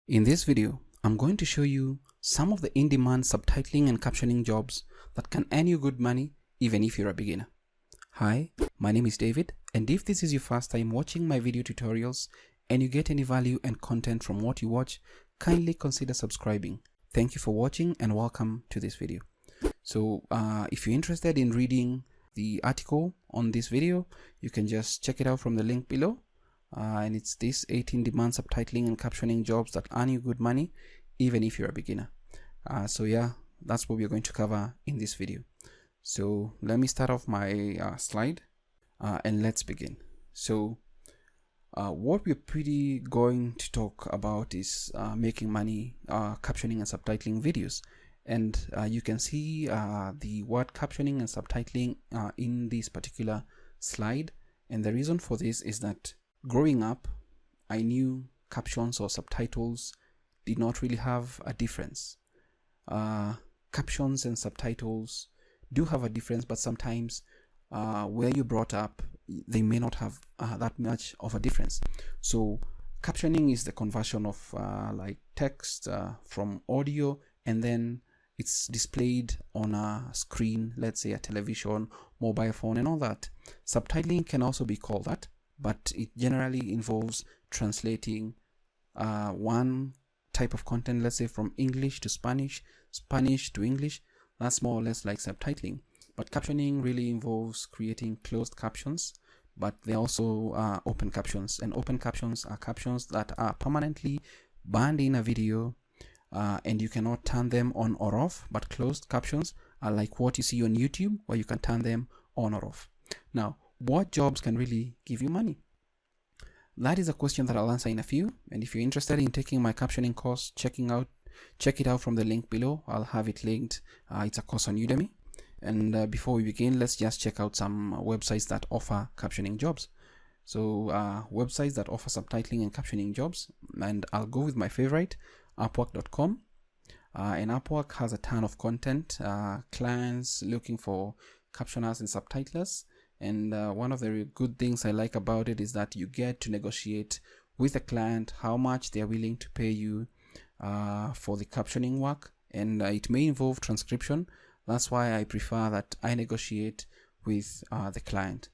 In this video, I'm going to show you some of the in-demand subtitling and captioning jobs that can earn you good money even if you're a beginner. Hi, my name is David, and if this is your first time watching my video tutorials and you get any value and content from what you watch, kindly consider subscribing. Thank you for watching and welcome to this video. So if you're interested in reading the article on this video, you can just check it out from the link below. And it's this 18 demand subtitling and captioning jobs that earn you good money even if you're a beginner. So yeah, that's what we're going to cover in this video. So let me start off my slide and let's begin. So what we're pretty going to talk about is making money captioning and subtitling videos. And you can see the word captioning and subtitling in this particular slide. And the reason for this is that growing up, I knew captions or subtitles did not really have a difference. Captions and subtitles do have a difference, but sometimes where you brought up, they may not have that much of a difference. So captioning is the conversion of like text from audio, and then it's displayed on a screen, let's say a television, mobile phone, and all that. Subtitling can also be called that, but it generally involves translating one type of content, let's say from English to Spanish, Spanish to English. That's more or less like subtitling. But captioning really involves creating closed captions, but they're also open captions. And open captions are captions that are permanently banned in a video, and you cannot turn them on or off. But closed captions are like what you see on YouTube, where you can turn them on or off. Now, what jobs can really give you money? That is a question that I'll answer in a few. And if you're interested in taking my captioning course, check it out from the link below. I'll have it linked. It's a course on Udemy. And before we begin, let's just check out some websites that offer captioning jobs. So websites that offer subtitling and captioning jobs, and I'll go with my favorite, Upwork.com. And Upwork has a ton of content, clients looking for captioners and subtitlers. And one of the good things I like about it is that you get to negotiate with a client how much they're willing to pay you for the captioning work, and it may involve transcription. That's why I prefer that I negotiate with the client.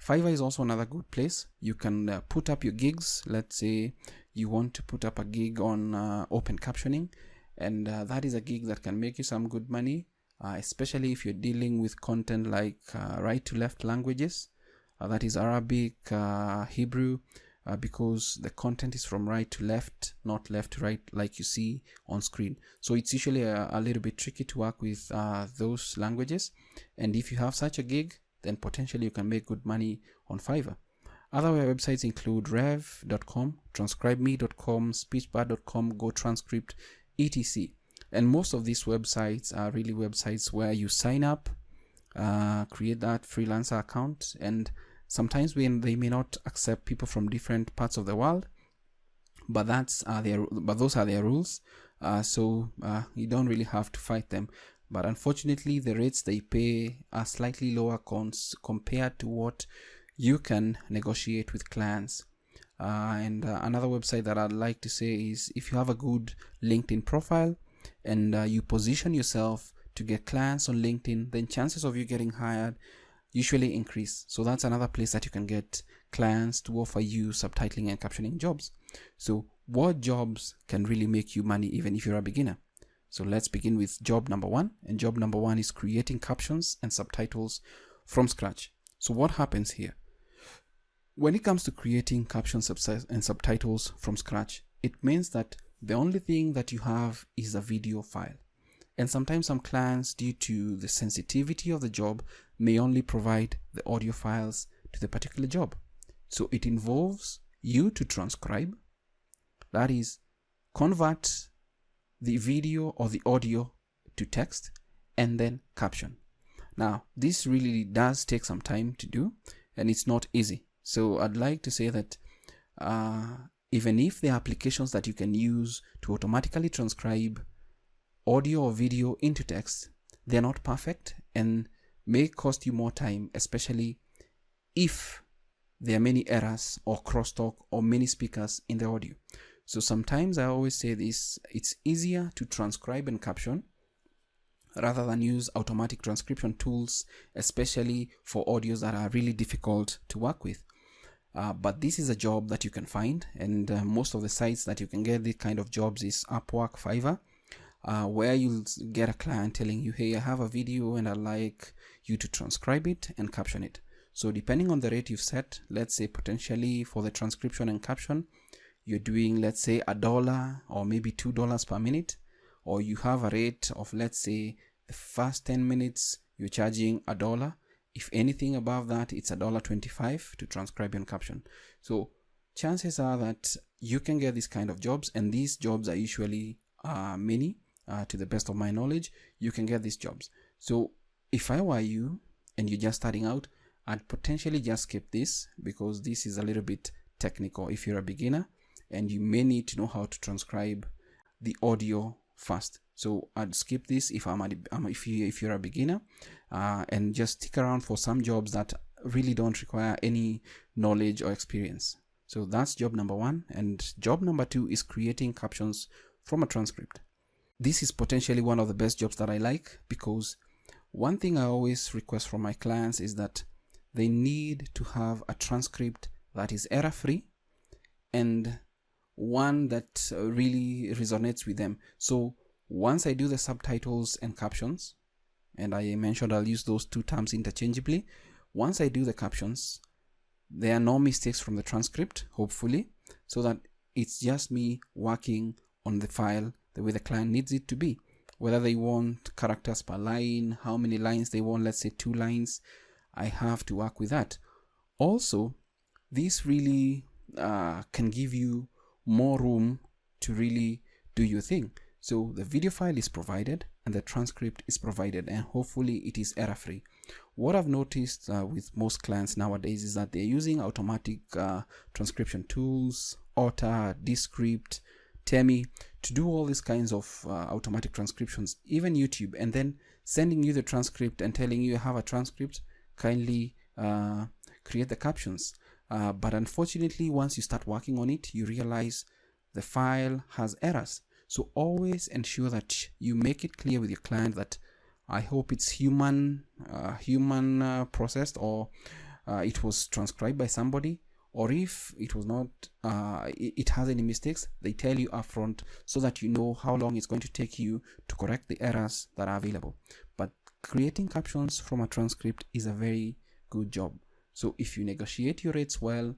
Fiverr is also another good place. You can put up your gigs. Let's say you want to put up a gig on open captioning, and that is a gig that can make you some good money. Especially if you're dealing with content like right to left languages, that is Arabic, Hebrew, because the content is from right to left, not left to right like you see on screen. So it's usually a little bit tricky to work with those languages. And if you have such a gig, then potentially you can make good money on Fiverr. Other websites include rev.com, transcribeme.com, speechbird.com, GoTranscript, etc. And most of these websites are really websites where you sign up, create that freelancer account, and sometimes they may not accept people from different parts of the world, but those are their rules. So you don't really have to fight them. But unfortunately, the rates they pay are slightly lower compared to what you can negotiate with clients. And another website that I'd like to say is, if you have a good LinkedIn profile and you position yourself to get clients on LinkedIn, then chances of you getting hired usually increase. So that's another place that you can get clients to offer you subtitling and captioning jobs. So what jobs can really make you money even if you're a beginner? So let's begin with job number one. And job number one is creating captions and subtitles from scratch. So what happens here? When it comes to creating captions and subtitles from scratch, it means that the only thing that you have is a video file. And sometimes some clients, due to the sensitivity of the job, may only provide the audio files to the particular job. So it involves you to transcribe, that is, convert the video or the audio to text, and then caption. Now, this really does take some time to do, and it's not easy. So I'd like to say that even if there are applications that you can use to automatically transcribe audio or video into text, they're not perfect and may cost you more time, especially if there are many errors or crosstalk or many speakers in the audio. So sometimes I always say this, it's easier to transcribe and caption rather than use automatic transcription tools, especially for audios that are really difficult to work with. But this is a job that you can find, and most of the sites that you can get these kind of jobs is Upwork, Fiverr, where you'll get a client telling you, hey, I have a video and I'd like you to transcribe it and caption it. So depending on the rate you've set, let's say potentially for the transcription and caption, you're doing, let's say, $1 or maybe $2 per minute, or you have a rate of, let's say, the first 10 minutes you're charging $1. If anything above that, it's $1.25 to transcribe and caption. So chances are that you can get this kind of jobs, and these jobs are usually many. To the best of my knowledge, you can get these jobs. So if I were you and you're just starting out, I'd potentially just skip this, because this is a little bit technical if you're a beginner, and you may need to know how to transcribe the audio first. So I'd skip this if if you're a beginner, and just stick around for some jobs that really don't require any knowledge or experience. So that's job number 1. And job number 2 is creating captions from a transcript. This is potentially one of the best jobs that I like, because one thing I always request from my clients is that they need to have a transcript that is error-free and one that really resonates with them. So once I do the subtitles and captions, and I mentioned I'll use those two terms interchangeably, once I do the captions, there are no mistakes from the transcript, hopefully, so that it's just me working on the file the way the client needs it to be. Whether they want characters per line, how many lines they want, let's say 2 lines, I have to work with that. Also, this really can give you more room to really do your thing. So the video file is provided and the transcript is provided, and hopefully it is error-free. What I've noticed with most clients nowadays is that they're using automatic transcription tools, Otter, Descript, Temi, to do all these kinds of automatic transcriptions, even YouTube, and then sending you the transcript and telling you have a transcript, kindly create the captions. But unfortunately, once you start working on it, you realize the file has errors. So always ensure that you make it clear with your client that I hope it's human processed, or it was transcribed by somebody, or if it was not, it has any mistakes, they tell you upfront so that you know how long it's going to take you to correct the errors that are available. But creating captions from a transcript is a very good job. So if you negotiate your rates well,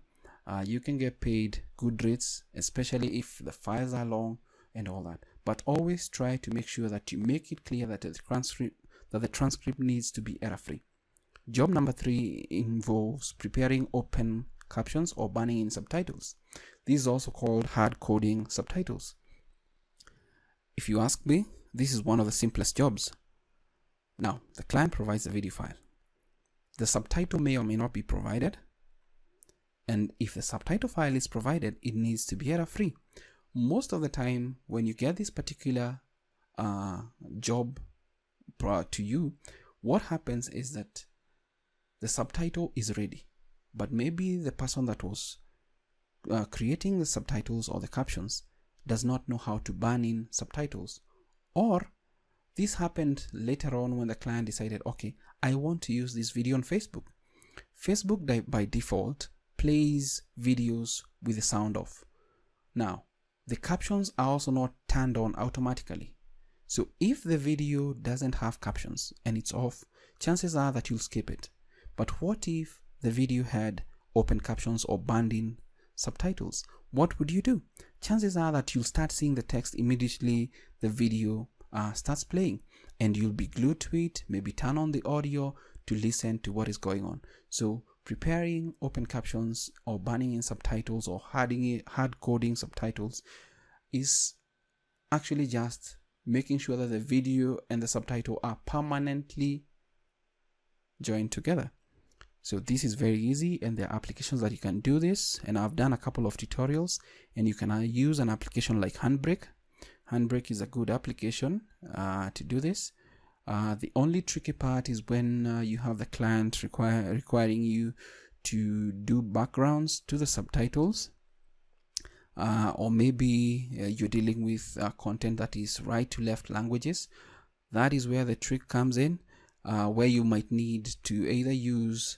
you can get paid good rates, especially if the files are long and all that. But always try to make sure that you make it clear that the transcript needs to be error-free. Job number 3 involves preparing open captions or banning in subtitles. This is also called hard coding subtitles. If you ask me, this is one of the simplest jobs. Now, the client provides a video file. The subtitle may or may not be provided, and if the subtitle file is provided, it needs to be error-free. Most of the time, when you get this particular job to you, what happens is that the subtitle is ready, but maybe the person that was creating the subtitles or the captions does not know how to ban in subtitles. Or this happened later on when the client decided, okay, I want to use this video on Facebook. Facebook by default plays videos with the sound off. Now, the captions are also not turned on automatically. So if the video doesn't have captions and it's off, chances are that you'll skip it. But what if the video had open captions or banned in subtitles? What would you do? Chances are that you'll start seeing the text immediately the video starts playing, and you'll be glued to it, maybe turn on the audio to listen to what is going on. So preparing open captions or banning in subtitles or hard coding subtitles is actually just making sure that the video and the subtitle are permanently joined together. So this is very easy, and there are applications that you can do this, and I've done a couple of tutorials, and you can use an application like Handbrake. Handbrake is a good application to do this. The only tricky part is when you have the client requiring you to do backgrounds to the subtitles. or maybe you're dealing with content that is right to left languages. That is where the trick comes in, where you might need to either use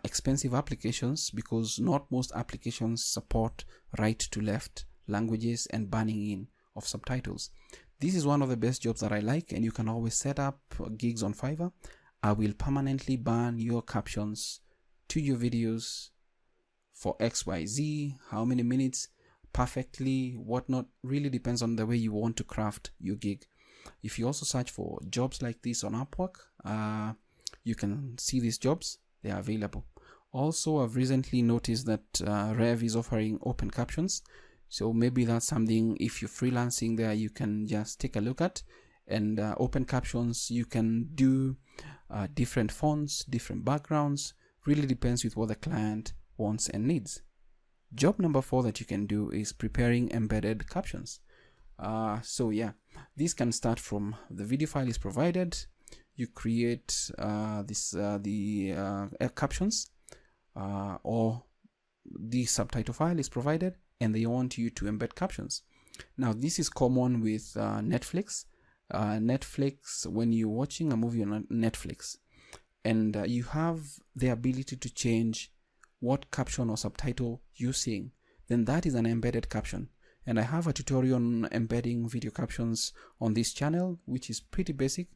expensive applications, because not most applications support right to left languages and banning in of subtitles. This is one of the best jobs that I like, and you can always set up gigs on Fiverr. I will permanently ban your captions to your videos for XYZ, how many minutes, perfectly, whatnot. Really depends on the way you want to craft your gig. If you also search for jobs like this on Upwork, you can see these jobs. They are available. Also, I've recently noticed that Rev is offering open captions. So maybe that's something, if you're freelancing there, you can just take a look at. And open captions, you can do different fonts, different backgrounds. Really depends with what the client wants and needs. Job number 4 that you can do is preparing embedded captions. So yeah, this can start from the video file is provided. You create the captions, or the subtitle file is provided, and they want you to embed captions. Now this is common with Netflix. Netflix, when you're watching a movie on Netflix, and you have the ability to change what caption or subtitle you're seeing, then that is an embedded caption. And I have a tutorial on embedding video captions on this channel, which is pretty basic,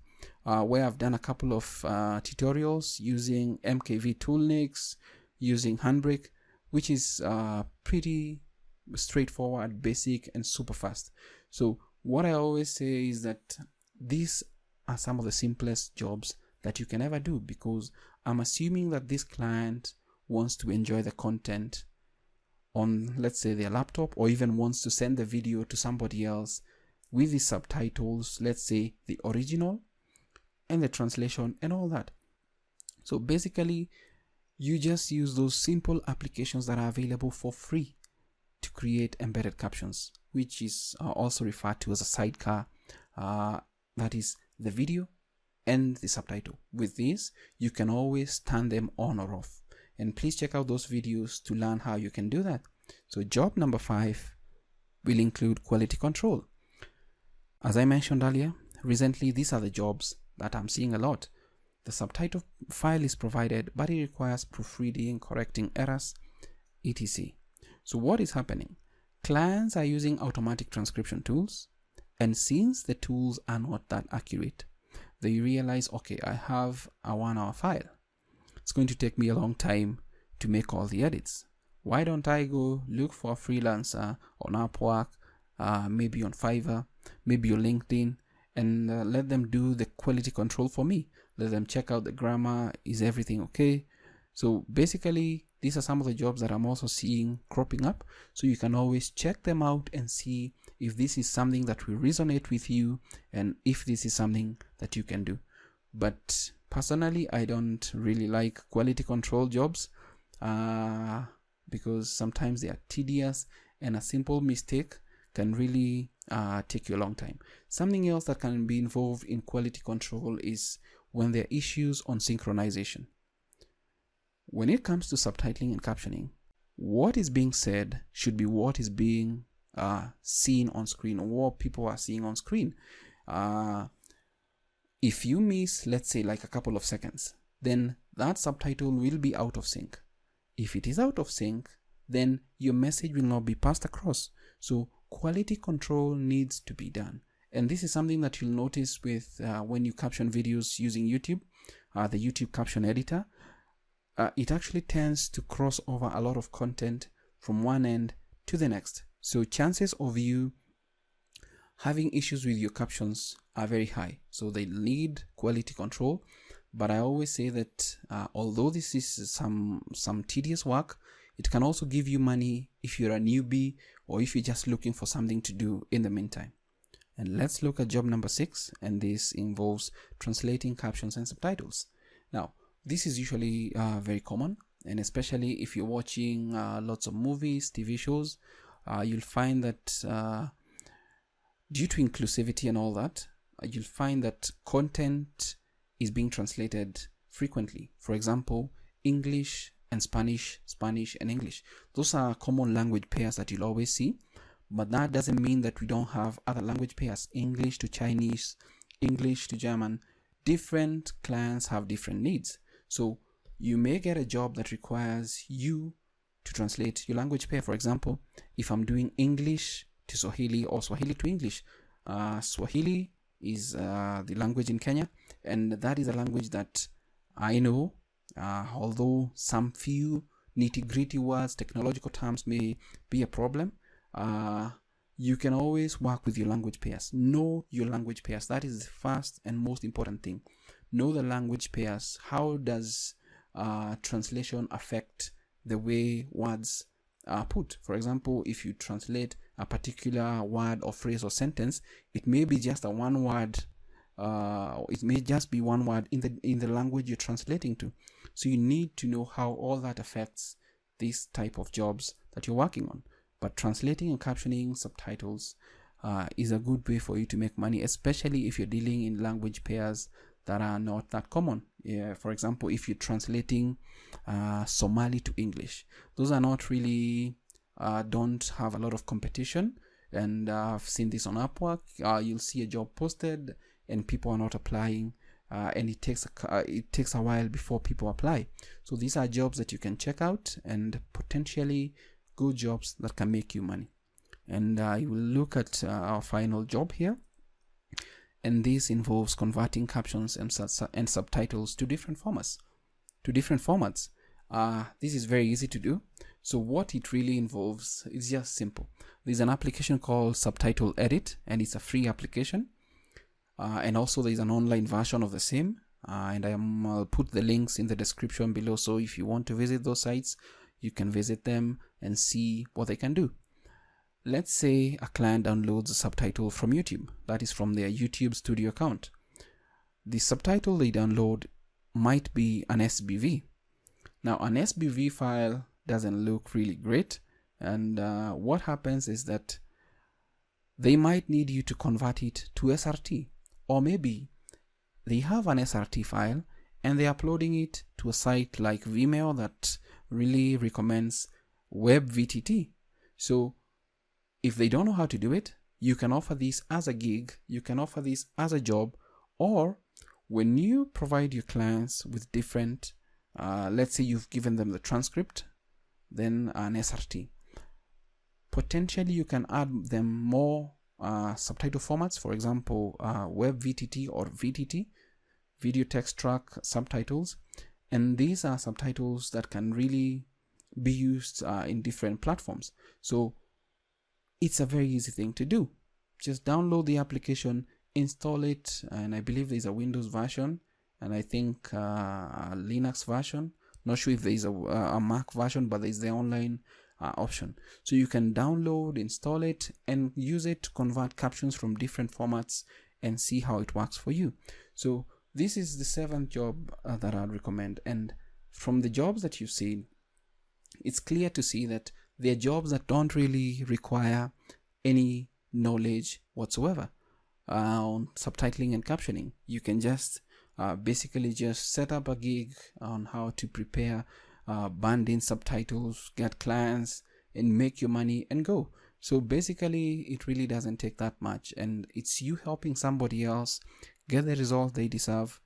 where I've done a couple of tutorials using MKV Toolnix, using Handbrake, which is pretty straightforward, basic, and super fast. So what I always say is that these are some of the simplest jobs that you can ever do, because I'm assuming that this client wants to enjoy the content on, let's say, their laptop, or even wants to send the video to somebody else with the subtitles, let's say the original and the translation and all that. So basically, you just use those simple applications that are available for free to create embedded captions, which is also referred to as a sidecar. That is the video and the subtitle. With this, you can always turn them on or off. And please check out those videos to learn how you can do that. So job number 5 will include quality control. As I mentioned earlier, recently these are the jobs that I'm seeing a lot. The subtitle file is provided, but it requires proofreading, correcting errors, etc. So what is happening? Clients are using automatic transcription tools, and since the tools are not that accurate, they realize, okay, I have a 1-hour file. It's going to take me a long time to make all the edits. Why don't I go look for a freelancer on Upwork, maybe on Fiverr, maybe on LinkedIn, and let them do the quality control for me. Let them check out the grammar. Is everything okay? So basically, these are some of the jobs that I'm also seeing cropping up. So you can always check them out and see if this is something that will resonate with you, and if this is something that you can do. But personally, I don't really like quality control jobs because sometimes they are tedious, and a simple mistake can really take you a long time. Something else that can be involved in quality control is when there are issues on synchronization. When it comes to subtitling and captioning, what is being said should be what is being seen on screen, or what people are seeing on screen. If you miss, let's say, like a couple of seconds, then that subtitle will be out of sync. If it is out of sync, then your message will not be passed across. So quality control needs to be done. And this is something that you'll notice with when you caption videos using YouTube, the YouTube caption editor. It actually tends to cross over a lot of content from one end to the next. So chances of you having issues with your captions are very high. So they need quality control. But I always say that although this is some tedious work, it can also give you money if you're a newbie, or if you're just looking for something to do in the meantime. And let's look at job number 6, and this involves translating captions and subtitles. Now, this is usually very common, and especially if you're watching lots of movies, TV shows, you'll find that due to inclusivity and all that, you'll find that content is being translated frequently. For example, English and Spanish and English. Those are common language pairs that you'll always see, but that doesn't mean that we don't have other language pairs. English to Chinese, English to German. Different clients have different needs. So you may get a job that requires you to translate your language pair. For example, if I'm doing English to Swahili or Swahili to English, Swahili is the language in Kenya, and that is a language that I know, although some few nitty-gritty words, technological terms may be a problem. You can always work with your language pairs. Know your language pairs. That is the first and most important thing. Know the language pairs. How does translation affect the way words are put? For example, if you translate a particular word or phrase or sentence, it may be just a one word. It may just be one word in the language you're translating to. So you need to know how all that affects this type of jobs that you're working on. But translating and captioning subtitles is a good way for you to make money, especially if you're dealing in language pairs that are not that common. For example, if you're translating Somali to English, those are not really, don't have a lot of competition. And I've seen this on Upwork. You'll see a job posted and people are not applying, and it takes a while before people apply. So these are jobs that you can check out, and potentially good jobs that can make you money. And you will look at our final job here, and this involves converting captions and subtitles to different formats. This is very easy to do. So what it really involves is just simple. There's an application called Subtitle Edit, and it's a free application. And also there's an online version of the same, and I'll put the links in the description below. So if you want to visit those sites, you can visit them and see what they can do. Let's say a client downloads a subtitle from YouTube, that is from their YouTube Studio account. The subtitle they download might be an SBV. Now, an SBV file doesn't look really great, and what happens is that they might need you to convert it to SRT, or maybe they have an SRT file and they're uploading it to a site like Vimeo that really recommends web VTT. So if they don't know how to do it, you can offer this as a gig, you can offer this as a job, or when you provide your clients with different, let's say you've given them the transcript, then an SRT. Potentially you can add them more subtitle formats, for example, web VTT or VTT, video text track subtitles. And these are subtitles that can really be used in different platforms. So it's a very easy thing to do. Just download the application, install it, and I believe there's a Windows version, and I think a Linux version. Not sure if there's a Mac version, but there's the online option. So you can download, install it, and use it to convert captions from different formats and see how it works for you. So this is the 7th job that I'd recommend. And from the jobs that you've seen, it's clear to see that they're jobs that don't really require any knowledge whatsoever on subtitling and captioning. You can just basically just set up a gig on how to prepare band in subtitles, get clients, and make your money and go. So basically it really doesn't take that much, and it's you helping somebody else get the result they deserve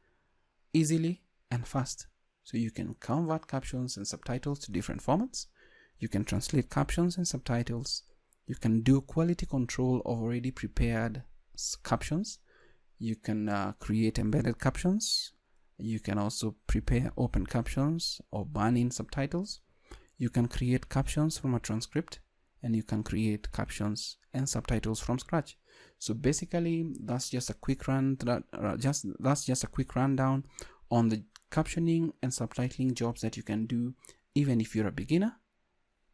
easily and fast. So you can convert captions and subtitles to different formats. You can translate captions and subtitles. You can do quality control of already prepared captions. You can create embedded captions. You can also prepare open captions or burn in subtitles. You can create captions from a transcript, and you can create captions and subtitles from scratch. So basically, that's just a quick rundown on the captioning and subtitling jobs that you can do, even if you're a beginner,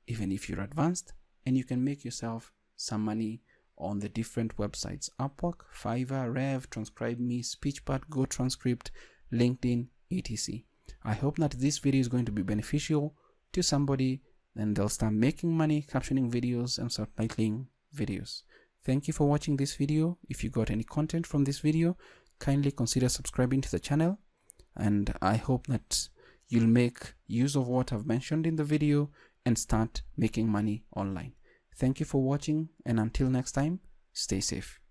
even if you're advanced, and you can make yourself some money on the different websites: Upwork, Fiverr, Rev, TranscribeMe, SpeechPad, GoTranscript, LinkedIn, etc. I hope that this video is going to be beneficial to somebody, and they'll start making money captioning videos and subtitling videos. Thank you for watching this video. If you got any content from this video, kindly consider subscribing to the channel, and I hope that you'll make use of what I've mentioned in the video and start making money online. Thank you for watching, and until next time, stay safe.